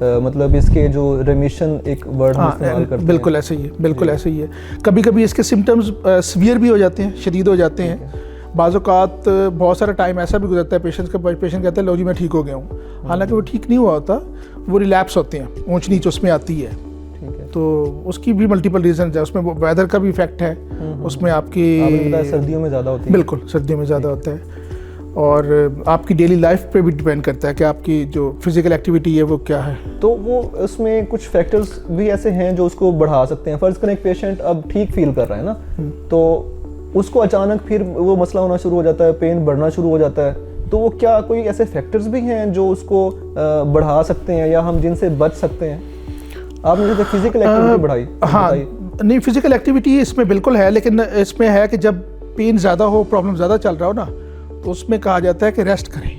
مطلب اس کے جو ریمیشن ایک ورڈ ہم استعمال کرتے ہیں. بالکل ایسے ہی ہے, بالکل ایسے ہی ہے. کبھی کبھی اس کے سمٹمز سیویئر بھی ہو جاتے ہیں, شدید ہو جاتے ہیں. بعض اوقات بہت سارا ٹائم ایسا بھی گزرتا ہے پیشنٹ کا, پیشنٹ کہتا ہے لو جی میں ٹھیک ہو گیا ہوں, حالانکہ وہ ٹھیک نہیں ہوا ہوتا, وہ ریلیپس ہوتے ہیں, اونچ نیچ اس میں آتی ہے. تو اس کی بھی ملٹیپل ریزنز ہے, اس میں ویدر کا بھی افیکٹ ہے, اس میں آپ کی سردیوں میں زیادہ ہوتی ہے. بالکل سردیوں میں زیادہ ہوتا ہے, اور آپ کی ڈیلی لائف پہ بھی ڈپینڈ کرتا ہے کہ آپ کی جو فزیکل ایکٹیویٹی ہے وہ کیا ہے. تو وہ اس میں کچھ فیکٹرز بھی ایسے ہیں جو اس کو بڑھا سکتے ہیں. فرض کریں ایک پیشنٹ اب ٹھیک فیل کر رہا ہے نا, تو اس کو اچانک پھر وہ مسئلہ ہونا شروع ہو جاتا ہے, پین بڑھنا شروع ہو جاتا ہے, تو وہ کیا کوئی ایسے فیکٹرز بھی ہیں جو اس کو بڑھا سکتے ہیں یا ہم جن سے بچ سکتے ہیں؟ آپ نے فزیکل ایکٹیویٹی بڑھائی. ہاں نہیں, فزیکل ایکٹیویٹی اس میں بالکل ہے, لیکن اس میں ہے کہ جب پین زیادہ ہو, پرابلم زیادہ چل رہا ہو نا, تو اس میں کہا جاتا ہے کہ ریسٹ کریں,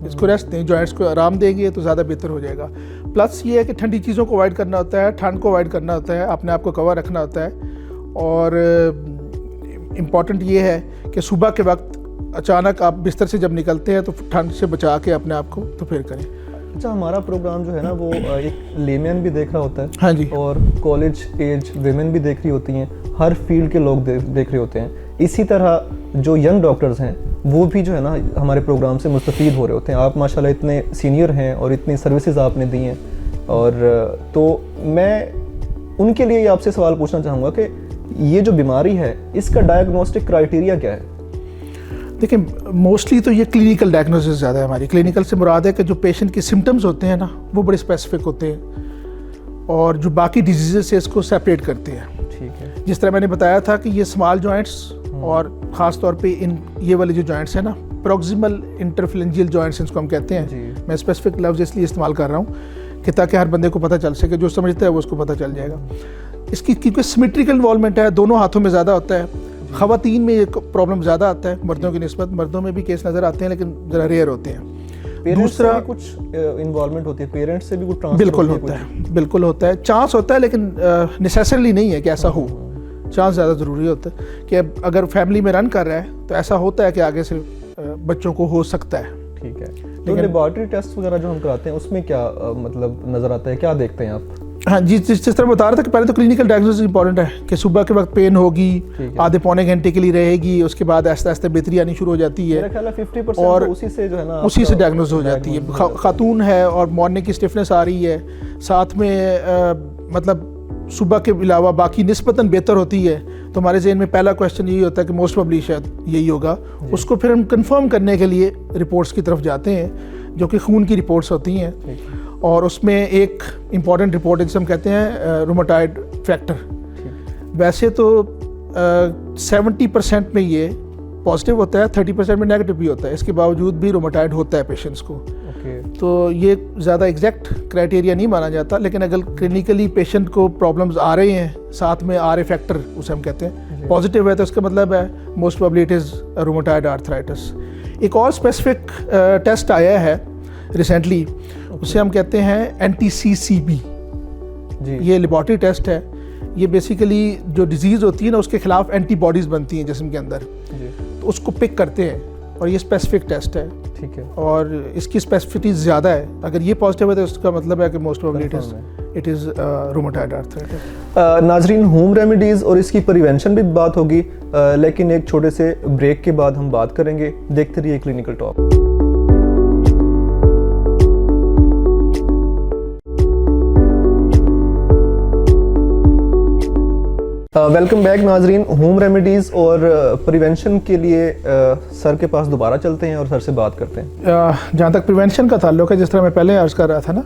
اس کو ریسٹ دیں, جوائنٹس کو آرام دیں گے تو زیادہ بہتر ہو جائے گا. پلس یہ ہے کہ ٹھنڈی چیزوں کو اوائڈ کرنا ہوتا ہے, ٹھنڈ کو اوائڈ کرنا ہوتا ہے, اپنے آپ کو کور رکھنا ہوتا ہے. اور امپورٹنٹ یہ ہے کہ صبح کے وقت اچانک آپ بستر سے جب نکلتے ہیں تو ٹھنڈ سے بچا کے اپنے آپ کو تو پھر کریں. اچھا, ہمارا پروگرام جو ہے نا وہ ایک لیمین بھی دیکھ رہا ہوتا ہے. ہاں جی. اور کالج ایج ویمن بھی دیکھ رہی ہوتی ہیں, ہر فیلڈ کے لوگ دیکھ رہے ہوتے ہیں. اسی طرح جو ینگ ڈاکٹرز ہیں وہ بھی جو ہے نا ہمارے پروگرام سے مستفید ہو رہے ہوتے ہیں. آپ ماشاءاللہ اتنے سینئر ہیں اور اتنی سروسز آپ نے دی ہیں, اور تو میں ان کے لیے آپ سے سوال پوچھنا چاہوں گا کہ یہ جو بیماری ہے اس کا ڈائگنوسٹک کرائٹیریا کیا ہے؟ دیکھیں, موسٹلی تو یہ کلینکل ڈائگنوسس زیادہ ہے ہماری. کلینکل سے مراد ہے کہ جو پیشنٹ کے سمٹمز ہوتے ہیں نا وہ بڑے اسپیسیفک ہوتے ہیں, اور جو باقی ڈیزیزز سے اس کو سیپریٹ کرتے ہیں. ٹھیک ہے. جس طرح میں نے بتایا تھا کہ یہ اسمال جوائنٹس اور خاص طور پہ یہ والے جو جوائنٹس ہیں نا, پروکسیمل انٹرفلنجیل جوائنٹس ان کو ہم کہتے ہیں. میں اسپیسیفک لفظ اس لیے استعمال کر رہا ہوں کہ تاکہ ہر بندے کو پتہ چل سکے, جو سمجھتا ہے وہ اس کو پتہ چل جائے گا. اس کی کیونکہ سیمیٹریکل انوالومنٹ ہے, دونوں ہاتھوں میں زیادہ ہوتا ہے. خواتین میں یہ پرابلم زیادہ آتا ہے مردوں کی نسبت, مردوں میں بھی کیس نظر آتے ہیں لیکن ذرا ریئر ہوتے ہیں. دوسرا کچھ انوالومنٹ ہوتی ہے, پیرنٹس سے بھی کچھ ٹرانسفر بالکل ہوتا ہے, بالکل ہوتا ہے. چانس ہوتا ہے لیکن نیسیسرلی نہیں ہے کہ ایسا ہو. چانس زیادہ ضروری ہوتا ہے کہ اگر فیملی میں رن کر رہا ہے تو ایسا ہوتا ہے کہ آگے سے بچوں کو ہو سکتا ہے. ٹھیک ہے. تو لیبارٹری ٹیسٹ وغیرہ جو ہم کراتے ہیں اس میں کیا مطلب نظر آتا ہے, کیا دیکھتے ہیں آپ؟ ہاں جی, جس طرح بتا رہا تھا کہ پہلے تو کلینکل ڈائگنوسس امپورٹنٹ ہے کہ صبح کے وقت پین ہوگی, آدھے پونے گھنٹے کے لیے رہے گی, اس کے بعد آہستہ آہستہ بہتری آنی شروع ہو جاتی ہے, اور اسی سے جو ہے نا اسی سے ڈائگنوز ہو جاتی ہے. خاتون ہے اور مارننگ کی اسٹفنس آ رہی ہے, ساتھ میں مطلب صبح کے علاوہ باقی نسبتاً بہتر ہوتی ہے, تو ہمارے ذہن میں پہلا کویشچن یہی ہوتا ہے کہ موسٹ پرابلی شاید یہی ہوگا. اس کو پھر ہم کنفرم کرنے کے لیے رپورٹس کی طرف جاتے ہیں جو کہ خون کی رپورٹس ہوتی ہیں, اور اس میں ایک امپورٹنٹ رپورٹ ہے جسے ہم کہتے ہیں روماٹائڈ فیکٹر. ویسے تو 70% میں یہ پازیٹیو ہوتا ہے, 30% میں نیگیٹو بھی ہوتا ہے, اس کے باوجود بھی روماٹائڈ ہوتا ہے پیشنٹس کو. تو یہ زیادہ ایگزیکٹ کرائٹیریا نہیں مانا جاتا, لیکن اگر کلینکلی پیشنٹ کو پرابلمز آ رہے ہیں, ساتھ میں آر اے فیکٹر اسے ہم کہتے ہیں پازیٹیو ہے, تو اس کا مطلب ہے most probably it is rheumatoid arthritis. ایک اور اسپیسیفک ٹیسٹ آیا ہے ریسنٹلی, اسے ہم کہتے ہیں NTCCB. یہ لیبارٹری ٹیسٹ ہے. یہ بیسیکلی جو ڈیزیز ہوتی ہے نا اس کے خلاف اینٹی باڈیز بنتی ہیں جسم کے اندر, تو اس کو پک کرتے ہیں, اور یہ اسپیسیفک ٹیسٹ ہے. ٹھیک ہے. اور اس کی اسپیسیفٹی زیادہ ہے. اگر یہ پازیٹیو ہے تو اس کا مطلب ہے کہ most probably it is rheumatoid arthritis. ناظرین, ہوم ریمیڈیز اور اس کی پریونشن بھی بات ہوگی, لیکن ایک چھوٹے سے بریک کے بعد ہم بات کریں گے. دیکھتے رہیے کلینکل ٹاک. ویلکم بیک ناظرین. ہوم ریمیڈیز اور پریونشن کے لیے سر کے پاس دوبارہ چلتے ہیں اور سر سے بات کرتے ہیں. جہاں تک پریونشن کا تعلق ہے, جس طرح میں پہلے عرض کر رہا تھا نا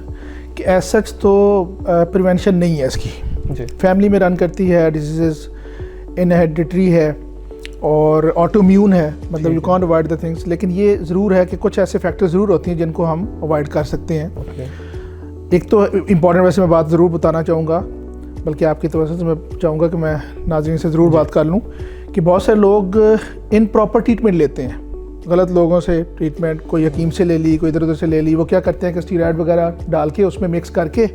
کہ ایز سچ تو پریونشن نہیں ہے اس کی. فیملی میں رن کرتی ہے, ڈیزیزز انہیریڈیٹری ہے اور آٹو امیون ہے, مطلب you can't avoid the things. لیکن یہ ضرور ہے کہ کچھ ایسے فیکٹر ضرور ہوتی ہیں جن کو ہم اوائڈ کر سکتے ہیں. ایک تو امپورٹنٹ ویسے میں بات ضرور بتانا چاہوں گا, بلکہ آپ کی توجہ سے میں چاہوں گا کہ میں ناظرین سے ضرور بات کر لوں کہ بہت سے لوگ ان پراپر ٹریٹمنٹ لیتے ہیں, غلط لوگوں سے ٹریٹمنٹ, کوئی حکیم سے لے لی, کوئی ادھر ادھر سے لے لی. وہ کیا کرتے ہیں کہ اسٹیرائڈ وغیرہ ڈال کے اس میں مکس کر کے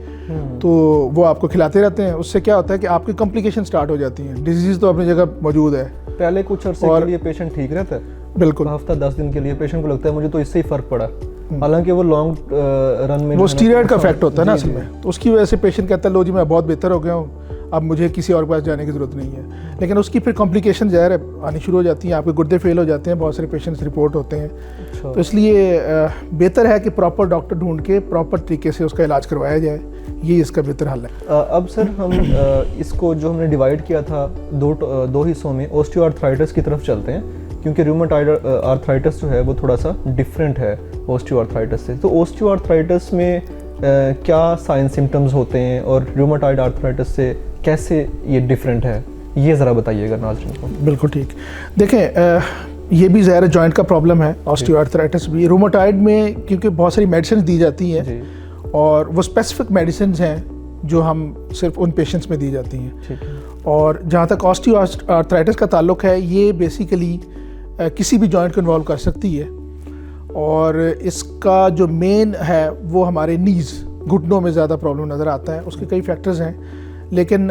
تو وہ آپ کو کھلاتے رہتے ہیں. اس سے کیا ہوتا ہے کہ آپ کی کمپلیکیشن سٹارٹ ہو جاتی ہیں. ڈیزیز تو اپنی جگہ موجود ہے, پہلے کچھ عرصے کے لیے پیشنٹ ٹھیک رہتا ہے, بالکل ہفتہ 10 دن کے لیے پیشنٹ کو لگتا ہے مجھے تو اس سے ہی فرق پڑا, حالانکہ وہ لانگ رن میں وہ اسٹیرائڈ کا افیکٹ ہوتا ہے نا اصل میں, تو اس کی وجہ سے پیشنٹ کہتا ہے لو جی میں بہت بہتر ہو گیا ہوں, اب مجھے کسی اور کے پاس جانے کی ضرورت نہیں ہے. لیکن اس کی پھر کمپلیکیشن ظاہر ہے آنی شروع ہو جاتی ہیں, آپ کے گردے فیل ہو جاتے ہیں, بہت سارے پیشنٹس رپورٹ ہوتے ہیں. تو اس لیے بہتر ہے کہ پراپر ڈاکٹر ڈھونڈ کے پراپر طریقے سے اس کا علاج کروایا جائے, یہ اس کا بہتر حل ہے. اب سر ہم اس کو جو ہم نے ڈیوائڈ کیا تھا دو حصوں میں, اوسٹیو آرتھرائٹس کی طرف چلتے ہیں, کیونکہ ریومیٹائڈ آرتھرائٹس جو ہے وہ تھوڑا سا ڈفرینٹ ہے اوسٹیو آرتھرائٹس سے. تو اوسٹیو آرتھرائٹس میں کیا سائن سمٹمز ہوتے ہیں اور ریومیٹائڈ آرتھرائٹس سے کیسے یہ ڈفرینٹ ہے, یہ ذرا بتائیے گا ناظرین کو. بالکل ٹھیک. دیکھیں یہ بھی ظاہر جوائنٹ کا پرابلم ہے, اوسٹیو آرتھرائٹس بھی. رومیٹائڈ میں کیونکہ بہت ساری میڈیسنز دی جاتی ہیں اور وہ اسپیسیفک میڈیسنز ہیں جو ہم صرف ان پیشنٹس میں دی جاتی ہیں. اور جہاں تک اوسٹیو آرتھرائٹس کا تعلق ہے, یہ بیسیکلی کسی بھی جوائنٹ کو انوالو کر سکتی ہے, اور اس کا جو مین ہے وہ ہمارے نیز, گھٹنوں میں زیادہ پرابلم نظر آتا ہے. اس کے کئی فیکٹرز ہیں, لیکن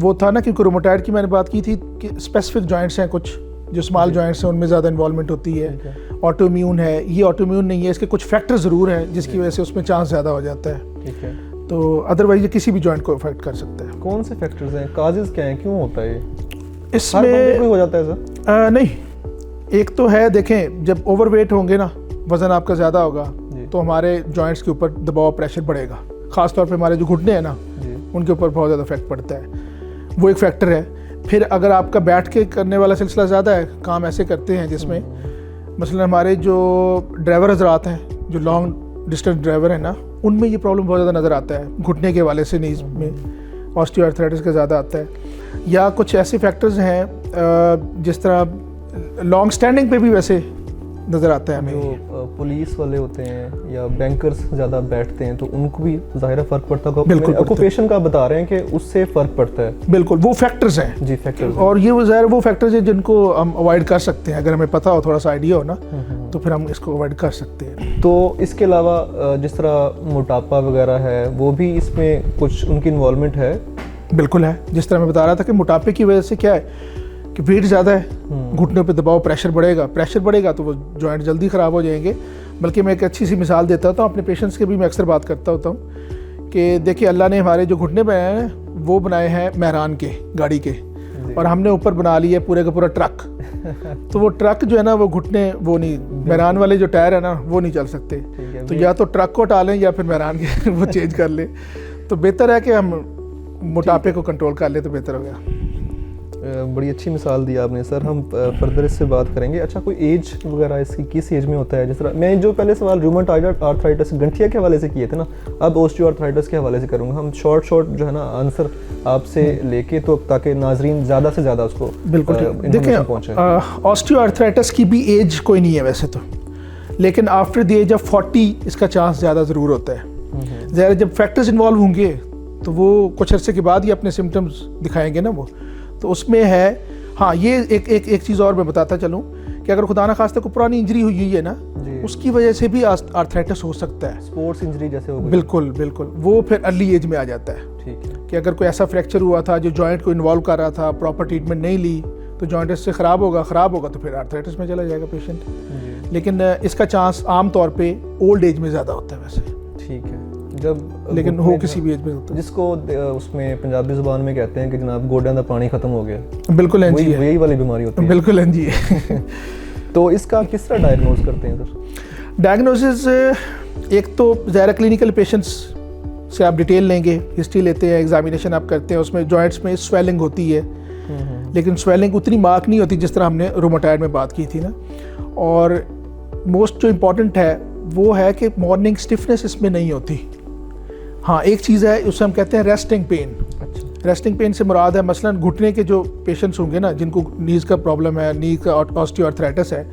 وہ تھا نا کیونکہ رومیٹائڈ کی میں نے بات کی تھی کہ اسپیسیفک جوائنٹس ہیں کچھ جو اسمال جوائنٹس ہیں, ان میں زیادہ انوالومنٹ ہوتی ہے. آٹو امیون ہے, یہ آٹو امیون نہیں ہے, اس کے کچھ فیکٹر ضرور ہیں جس کی وجہ سے اس میں چانس زیادہ ہو جاتا ہے. تو ادروائز یہ کسی بھی جوائنٹ کو افیکٹ کر سکتا ہے. کون سے فیکٹرز ہیں, کازز کیا ہیں, کیوں ہوتا ہے یہ؟ اس میں ہو جاتا ہے سر؟ نہیں, ایک تو ہے دیکھیں جب اوور ویٹ ہوں گے نا, وزن آپ کا زیادہ ہوگا تو ہمارے جوائنٹس کے اوپر دباؤ پریشر بڑھے گا, خاص طور پہ ہمارے جو گھٹنے ہیں نا ان کے اوپر بہت زیادہ افیکٹ پڑتا ہے, وہ ایک فیکٹر ہے. پھر اگر آپ کا بیٹھ کے کرنے والا سلسلہ زیادہ ہے, کام ایسے کرتے ہیں جس میں مثلا ہمارے جو ڈرائیور حضرات ہیں جو لانگ ڈسٹینس ڈرائیور ہیں نا, ان میں یہ پرابلم بہت زیادہ نظر آتا ہے. گھٹنے کے حوالے سے نیز میں اوسٹیو آرتھرائٹس کا زیادہ آتا ہے. یا کچھ ایسے فیکٹرز ہیں جس طرح لانگ سٹینڈنگ پہ بھی ویسے نظر آتا ہے ہمیں. جو پولیس والے ہوتے ہیں یا بینکرز زیادہ بیٹھتے ہیں تو ان کو بھی ظاہر فرق پڑتا ہے. بالکل آکوپیشن کا بتا رہے ہیں کہ اس سے فرق پڑتا ہے. بالکل وہ فیکٹرز ہیں جی, فیکٹرز. اور یہ ظاہر وہ فیکٹرز ہیں جن کو ہم اوائڈ کر سکتے ہیں, اگر ہمیں پتہ ہو, تھوڑا سا آئیڈیا ہو نا, تو پھر ہم اس کو اوائڈ کر سکتے ہیں. تو اس کے علاوہ جس طرح موٹاپا وغیرہ ہے, وہ بھی اس میں کچھ ان کی انوالومنٹ ہے؟ بالکل ہے. جس طرح میں بتا رہا تھا کہ موٹاپے کی وجہ سے کیا ہے کہ ویٹ زیادہ ہے, گھٹنوں پہ دباؤ, پریشر بڑھے گا تو وہ جوائنٹ جلدی خراب ہو جائیں گے. بلکہ میں ایک اچھی سی مثال دیتا ہوں اپنے پیشنٹس کے بھی, میں اکثر بات کرتا ہوتا ہوں کہ دیکھیے اللہ نے ہمارے جو گھٹنے بنائے ہیں وہ بنائے ہیں مہران کے, گاڑی کے, اور ہم نے اوپر بنا لی ہے پورے کا پورا ٹرک. تو وہ ٹرک جو ہے نا وہ گھٹنے وہ نہیں, مہران والے جو ٹائر ہیں نا وہ نہیں چل سکتے. تو یا تو ٹرک کو ٹالیں یا پھر مہران کے وہ چینج کر لیں. تو بہتر ہے کہ ہم موٹاپے کو کنٹرول کر لیں تو بہتر ہوگا. بڑی اچھی مثال دی آپ نے سر. ہم فردر اس سے بات کریں گے. اچھا, کوئی ایج وغیرہ اس کی کس ایج میں ہوتا ہے؟ جس طرح میں جو پہلے سوال ریومیٹائڈ آرتھرائٹس گنٹھیا کے حوالے سے کیے تھے نا, اب اوسٹیو آرتھرائٹس کے حوالے سے کروں گا. ہم شارٹ جو ہے نا آنسر آپ سے لے کے, تو تاکہ ناظرین زیادہ سے زیادہ اس کو بالکل دیکھیں. اوسٹیو آرتھرائٹس کی بھی ایج کوئی نہیں ہے ویسے تو, لیکن آفٹر دی ایج آف 40 اس کا چانس زیادہ ضرور ہوتا ہے. ظاہر جب فیکٹرز انوالو ہوں گے تو وہ کچھ عرصے کے بعد ہی اپنے سمٹمز دکھائیں گے نا وہ, تو اس میں ہے. ہاں, یہ ایک چیز اور میں بتاتا چلوں کہ اگر خدا نخواستہ کوئی پرانی انجری ہوئی ہے نا, اس کی وجہ سے بھی آرتھرائٹس ہو سکتا ہے. اسپورٹس انجری جیسے ہو گئی. بالکل, وہ پھر ارلی ایج میں آ جاتا ہے. ٹھیک ہے کہ اگر کوئی ایسا فریکچر ہوا تھا جو جوائنٹ کو انوالو کر رہا تھا, پراپر ٹریٹمنٹ نہیں لی, تو جوائنٹ اس سے خراب ہوگا تو پھر آرتھرائٹس میں چلا جائے گا پیشنٹ. لیکن اس کا چانس عام طور پہ اولڈ ایج میں زیادہ ہوتا ہے ویسے. ٹھیک ہے. جب لیکن ہو کسی بھی ایج میں ہوتا ہے, جس کو اس میں پنجابی زبان میں کہتے ہیں کہ جناب گوڈیاں دا پانی ختم ہو گیا. بالکل ہے جی, یہی والی بیماری ہوتی ہے. بالکل ہے جی. تو اس کا کس طرح ڈائگنوز کرتے ہیں سر؟ ڈائگنوسس ایک تو ظاہر کلینکل پیشنٹس سے آپ ڈیٹیل لیں گے, ہسٹری لیتے ہیں, ایگزامینیشن آپ کرتے ہیں, اس میں جوائنٹس میں سویلنگ ہوتی ہے, لیکن سویلنگ اتنی مارک نہیں ہوتی جس طرح ہم نے رومیٹائڈ میں بات کی تھی نا. اور موسٹ جو امپورٹنٹ ہے وہ ہے کہ مارننگ اسٹفنس اس میں نہیں ہوتی. ہاں, ایک چیز ہے اسے ہم کہتے ہیں ریسٹنگ پین. ریسٹنگ پین سے مراد ہے مثلاً گھٹنے کے جو پیشنٹس ہوں گے نا جن کو نیز کا پرابلم ہے, نیز کا اوسٹیو آرتھرائٹس ہے,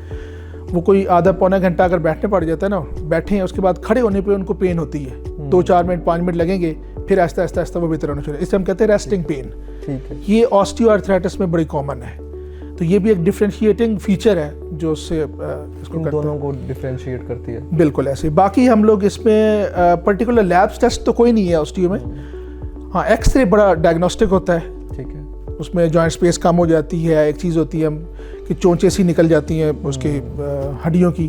وہ کوئی آدھا پونا گھنٹہ اگر بیٹھنے پڑ جاتا ہے نا, بیٹھے ہیں اس کے بعد کھڑے ہونے پہ ان کو پین ہوتی ہے, 2-4 منٹ 5 منٹ لگیں گے, پھر آہستہ آہستہ وہ بہتر ہونا چاہیے. اسے ہم کہتے ہیں ریسٹنگ پین. یہ اوسٹیو آرتھرائٹس میں بڑی کامن ہے. تو یہ بھی ایک ڈفرینشیٹنگ فیچر ہے جو اس سے اس کو دونوں کو ڈفرینشیٹ کرتی ہے. بالکل ایسے. باقی ہم لوگ اس میں پرٹیکولر لیبس ٹیسٹ تو کوئی نہیں ہے اوسٹیو میں. ہاں, ایکس رے بڑا ڈائگنوسٹک ہوتا ہے. ٹھیک ہے. اس میں جوائنٹ اسپیس کم ہو جاتی ہے. ایک چیز ہوتی ہے کہ چونچے سی نکل جاتی ہیں اس کے ہڈیوں کی,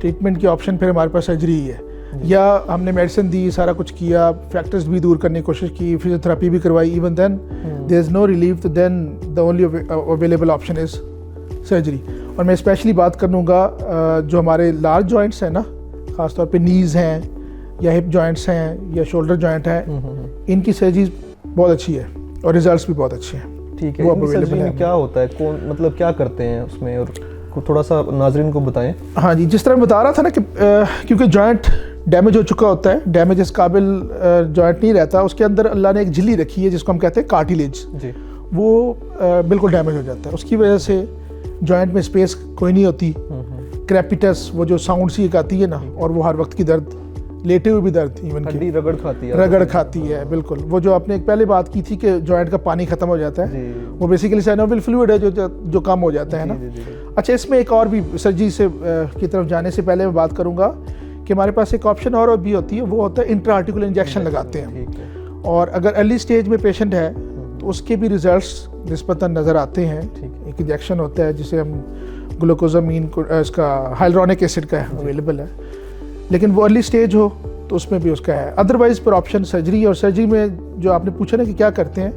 ٹریٹمنٹ کی آپشن پھر ہمارے پاس سرجری ہی ہے، یا ہم نے میڈیسن دی، سارا کچھ کیا، فیکٹرز بھی دور کرنے کی کوشش کی، فزیوتھراپی بھی کروائی، ایون دین دیر از نو ریلیف، تو then the only available option is surgery. اور میں اسپیشلی بات کروں گا جو ہمارے لارج جوائنٹس ہیں نا، خاص طور پہ نیز ہیں یا ہپ جوائنٹس ہیں یا شولڈر جوائنٹ ہیں، ان کی سرجری بہت اچھی ہے اور ریزلٹس بھی بہت اچھے ہیں. ٹھیک ہے، ان سرجری میں کیا ہوتا ہے، کون مطلب کیا کرتے ہیں اس میں، اور تھوڑا سا ناظرین کو بتائیں. ہاں جی، جس طرح میں بتا رہا تھا نا کہ کیونکہ جوائنٹ ڈیمیج ہو چکا ہوتا ہے، ڈیمیج اس قابل جوائنٹ نہیں رہتا، اس کے اندر اللہ نے ایک جھلی رکھی ہے جس کو ہم کہتے ہیں کارٹیلیج، جی، وہ بالکل ڈیمیج ہو جاتا ہے. اس کی وجہ سے جوائنٹ میں اسپیس کوئی نہیں ہوتی، کریپیٹس وہ جو ساؤنڈ سی ایک آتی ہے نا، اور وہ ہر وقت کی درد، لیٹے ہوئے بھی درد، ایون ہڈی رگڑ کھاتی ہے. بالکل. وہ جو آپ نے ایک پہلے بات کی تھی کہ جوائنٹ کا پانی ختم ہو جاتا ہے، وہ بیسیکلی سائنوویل فلوئڈ ہے جو کم ہو جاتا ہے نا. اچھا، اس میں ایک اور بھی سرجری سے کی طرف جانے سے پہلے میں بات کروں گا کہ ہمارے پاس ایک آپشن اور بھی ہوتی ہے، وہ ہوتا ہے انٹرا آرٹیکولر انجیکشن لگاتے ہیں. اور اگر ارلی اسٹیج میں پیشنٹ ہے تو اس کے بھی ریزلٹس نسبتاً نظر آتے ہیں. ایک انجیکشن ہوتا ہے جسے ہم گلوکوزامین، اس کا ہائلورونک ایسڈ کا اویلیبل ہے، لیکن وہ ارلی اسٹیج ہو تو اس میں بھی اس کا ہے. ادروائز پر آپشن سرجری. اور سرجری میں جو آپ نے پوچھا نا کہ کیا کرتے ہیں،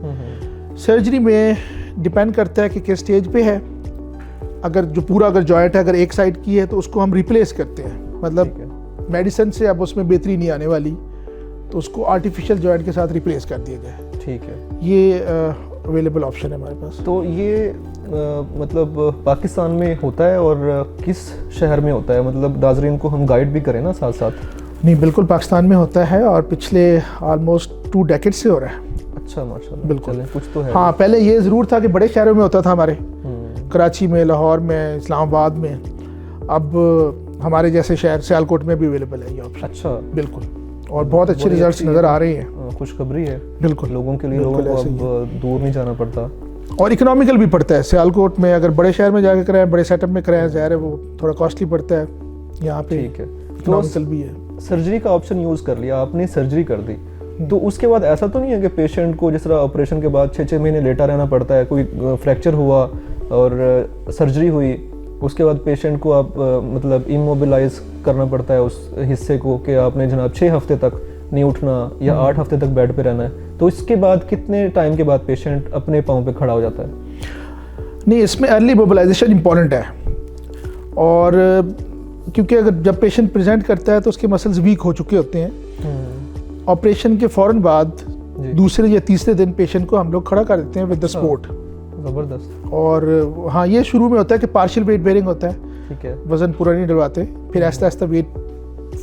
سرجری میں ڈپینڈ کرتا ہے کہ کس اسٹیج پہ ہے. اگر جوائنٹ ہے، اگر ایک سائڈ کی ہے تو اس کو ہم ریپلیس کرتے ہیں، مطلب میڈیسن سے اب اس میں بہتری نہیں آنے والی تو اس کو آرٹیفیشل جوائنٹ کے ساتھ ریپلیس کر دیا گیا ہے. ٹھیک ہے، یہ اویلیبل آپشن ہے ہمارے پاس. تو یہ مطلب پاکستان میں ہوتا ہے اور کس شہر میں ہوتا ہے، مطلب ناظرین کو ہم گائیڈ بھی کریں نا ساتھ ساتھ. نہیں، بالکل پاکستان میں ہوتا ہے اور پچھلے آلموسٹ 2 ڈیکیڈ سے ہو رہا ہے. اچھا، ماشاء اللہ. بالکل، کچھ تو ہے. ہاں، پہلے یہ ضرور تھا کہ بڑے شہروں میں ہوتا تھا، ہمارے کراچی میں، لاہور میں، اسلام آباد میں. اب ہمارے جیسے شہر سیالکوٹ میں بھی اویلیبل ہے یہ آپشن. اچھا، بالکل. اور بہت اچھے ریزلٹس نظر آ رہے ہیں. خوشخبری ہے بالکل لوگوں کے لیے، لوگوں کو اب دور نہیں جانا پڑتا. اور اکنامیکل بھی پڑتا ہے. سیالکوٹ میں اگر بڑے شہر میں جا کے کرائیں، بڑے سیٹ اپ میں کرائیں، ظاہر ہے وہ تھوڑا کاسٹلی پڑتا ہے. یہاں پہ ٹھیک ہے، اکنامیکل بھی ہے. سرجری کا آپشن یوز کر لیا آپ نے، سرجری کر دی، تو اس کے بعد ایسا تو نہیں ہے کہ پیشنٹ کو جس طرح آپریشن کے بعد 6 مہینے لیٹا رہنا پڑتا ہے، کوئی فریکچر ہوا اور سرجری ہوئی، اس کے بعد پیشنٹ کو آپ مطلب ایموبلائز کرنا پڑتا ہے اس حصے کو کہ آپ نے جناب 6 ہفتے تک نہیں اٹھنا یا 8 ہفتے تک بیڈ پہ رہنا ہے، تو اس کے بعد کتنے ٹائم کے بعد پیشنٹ اپنے پاؤں پہ کھڑا ہو جاتا ہے؟ نہیں، اس میں ارلی موبلائزیشن امپورٹنٹ ہے. اور کیونکہ اگر جب پیشنٹ پریزنٹ کرتا ہے تو اس کے مسلز ویک ہو چکے ہوتے ہیں، آپریشن کے فوراً بعد دوسرے یا تیسرے دن پیشنٹ کو ہم لوگ کھڑا کر دیتے ہیں ود دا سپورٹ. زبردست. اور ہاں، یہ شروع میں ہوتا ہے کہ پارشل ویٹ بیئرنگ ہوتا ہے. ٹھیک ہے، وزن پورا نہیں ڈلواتے، پھر آہستہ آہستہ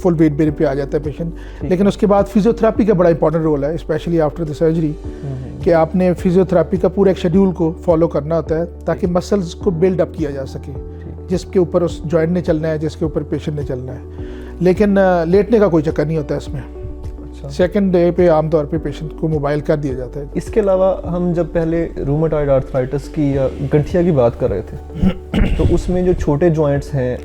فل ویٹ بیئرنگ پہ آ جاتا ہے پیشنٹ. لیکن اس کے بعد فزیوتھراپی کا بڑا امپورٹنٹ رول ہے، اسپیشلی آفٹر دا سرجری، کہ آپ نے فزیوتھراپی کا پورا ایک شیڈیول کو فالو کرنا ہوتا ہے تاکہ مسلز کو بلڈ اپ کیا جا سکے، جس کے اوپر اس جوائنٹ نے چلنا ہے، جس کے اوپر پیشنٹ نے چلنا ہے. لیکن لیٹنے کا کوئی چکر نہیں ہوتا اس میں. سیکنڈ ڈے پہ عام طور پہ پیشنٹ کو موبائل کر دیا جاتا ہے. اس کے علاوہ ہم جب پہلے رومیٹائڈ آرتھرائٹس کی یا گٹھیا کی بات کر رہے تھے، تو اس میں جو چھوٹے جوائنٹس ہیں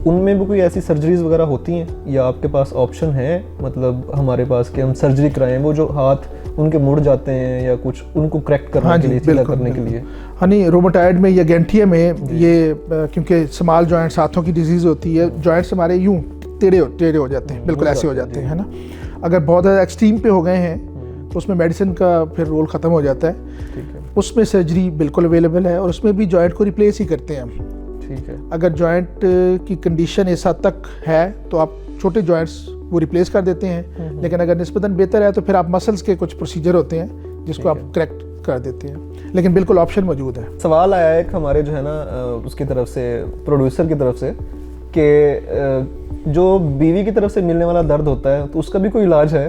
ان میں بھی کوئی ایسی سرجریز وغیرہ ہوتی ہیں یا آپ کے پاس آپشن ہے مطلب ہمارے پاس کہ ہم سرجری کرائیں، وہ جو ہاتھ ان کے مڑ جاتے ہیں یا کچھ ان کو کریکٹ کرنے کے لیے، سیدھا کرنے کے لیے؟ ہاں نہیں، رومیٹائڈ میں یا گینٹھیا میں یہ کیونکہ اسمال جوائنٹس ہاتھوں کی ڈیزیز ہوتی ہے، جوائنٹس ہمارے یوں ٹیڑھے ہو جاتے ہیں، بالکل ایسے ہو جاتے ہیں، ہے نا. اگر بہت زیادہ ایکسٹریم پہ ہو گئے ہیں تو اس میں میڈیسن کا پھر رول ختم ہو جاتا ہے. اس میں سرجری بالکل اویلیبل ہے اور اس میں بھی جوائنٹ کو ریپلیس ہی کرتے ہیں ہم. ٹھیک ہے، اگر جوائنٹ کی کنڈیشن اس حد تک ہے تو آپ چھوٹے جوائنٹس وہ ریپلیس کر دیتے ہیں، لیکن اگر نسبتاً بہتر ہے تو پھر آپ مسلس کے کچھ پروسیجر ہوتے ہیں جس کو آپ کریکٹ کر دیتے ہیں. لیکن بالکل آپشن موجود ہے. سوال آیا ایک ہمارے جو ہے نا اس کی طرف سے، پروڈیوسر کی طرف سے، کہ جو بیوی کی طرف سے ملنے والا درد ہوتا ہے تو اس کا بھی کوئی علاج ہے؟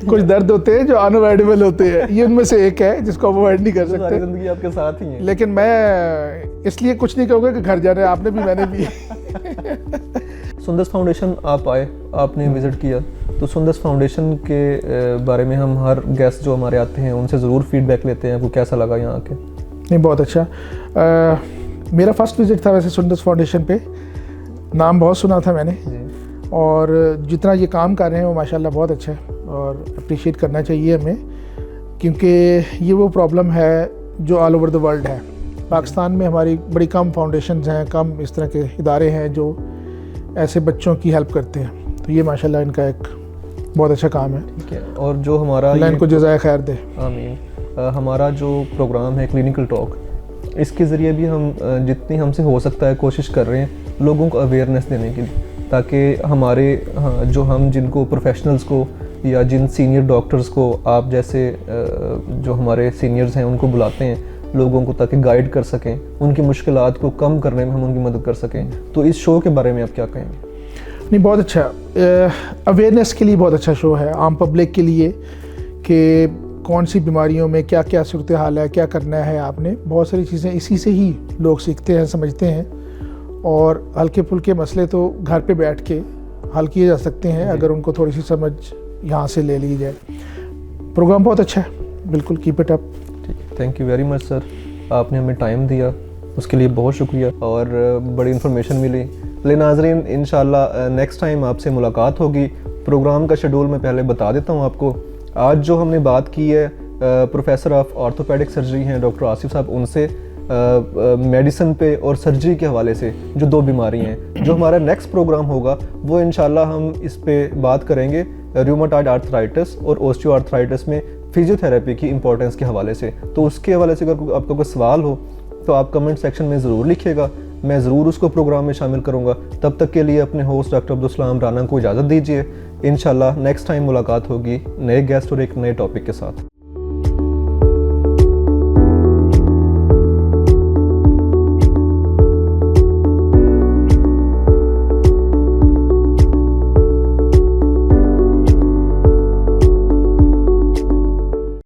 کچھ درد ہوتے ہیں جو انوائڈیبل ہوتے ہیں، یہ ان میں سے ایک ہے جس کو اوائڈ نہیں کر سکتے. ساری زندگی آپ کے ساتھ ہی ہے. لیکن میں اس لیے کچھ نہیں کہوں گا کہ گھر جانا ہے، آپ نے بھی، میں نے بھی. سندس فاؤنڈیشن آپ آئے، آپ نے وزٹ کیا، تو سندس فاؤنڈیشن کے بارے میں ہم ہر گیسٹ جو ہمارے آتے ہیں ان سے ضرور فیڈ بیک لیتے ہیں، آپ کو کیسا لگا یہاں آ کے؟ نہیں، بہت اچھا. میرا فرسٹ وزٹ تھا ویسے سندس فاؤنڈیشن پہ، نام بہت سنا تھا میں نے، اور جتنا یہ کام کر رہے ہیں وہ ماشاءاللہ بہت اچھا ہے اور اپریشیٹ کرنا چاہیے ہمیں، کیونکہ یہ وہ پرابلم ہے جو آل اوور دا ورلڈ ہے. پاکستان میں ہماری بڑی کم فاؤنڈیشنز ہیں, کم اس طرح کے ادارے ہیں جو ایسے بچوں کی ہیلپ کرتے ہیں, تو یہ ماشاءاللہ ان کا ایک بہت اچھا کام ہے. ٹھیک ہے. اور جو ہمارا اللہ ان کو جزائے خیر دے. آمین. ہمارا جو پروگرام ہے کلینکل ٹاک, اس کے ذریعے بھی ہم جتنی ہم سے ہو سکتا ہے کوشش کر رہے ہیں لوگوں کو اویئرنیس دینے کے لیے, تاکہ ہمارے جو ہم جن کو پروفیشنلز کو یا جن سینئر ڈاکٹرز کو آپ جیسے جو ہمارے سینئرز ہیں ان کو بلاتے ہیں لوگوں کو, تاکہ گائیڈ کر سکیں, ان کی مشکلات کو کم کرنے میں ہم ان کی مدد کر سکیں. تو اس شو کے بارے میں آپ کیا کہیں گے؟ نہیں, بہت اچھا, اویئرنیس کے لیے بہت اچھا شو ہے عام پبلک کے لیے کہ کون سی بیماریوں میں کیا کیا صورتحال ہے, کیا کرنا ہے. آپ نے بہت ساری چیزیں اسی سے ہی لوگ سیکھتے ہیں, سمجھتے ہیں, اور ہلکے پھلکے مسئلے تو گھر پہ بیٹھ کے حل کیے جا سکتے ہیں اگر ان کو تھوڑی سی سمجھ یہاں سے لے لی جائے. پروگرام بہت اچھا ہے, بالکل keep it up. Thank you very much sir, آپ نے ہمیں ٹائم دیا, اس کے لیے بہت شکریہ, اور بڑی انفارمیشن ملی. ناظرین انشاءاللہ نیکسٹ ٹائم آپ سے ملاقات ہوگی. پروگرام کا شیڈول میں پہلے بتا دیتا ہوں آپ کو. آج جو ہم نے بات کی ہے پروفیسر آف آرتھوپیڈک سرجری ہیں ڈاکٹر آصف صاحب, ان سے میڈیسن پہ اور سرجری کے حوالے سے جو 2 بیماری ہیں. جو ہمارا نیکسٹ پروگرام ہوگا وہ انشاءاللہ ہم اس پہ بات کریں گے ریوماٹائڈ آرتھرائٹس اور اوسٹیو آرتھرائٹس میں فزیو تھراپی کی امپورٹنس کے حوالے سے. تو اس کے حوالے سے اگر آپ کا کوئی سوال ہو تو آپ کمنٹ سیکشن میں ضرور لکھیے گا, میں ضرور اس کو پروگرام میں شامل کروں گا. تب تک کے لیے اپنے ہوسٹ ڈاکٹر عبدالسلام رانا کو اجازت دیجیے. انشاءاللہ نیکسٹ ٹائم ملاقات ہوگی نئے گیسٹ اور ایک نئے ٹاپک کے ساتھ.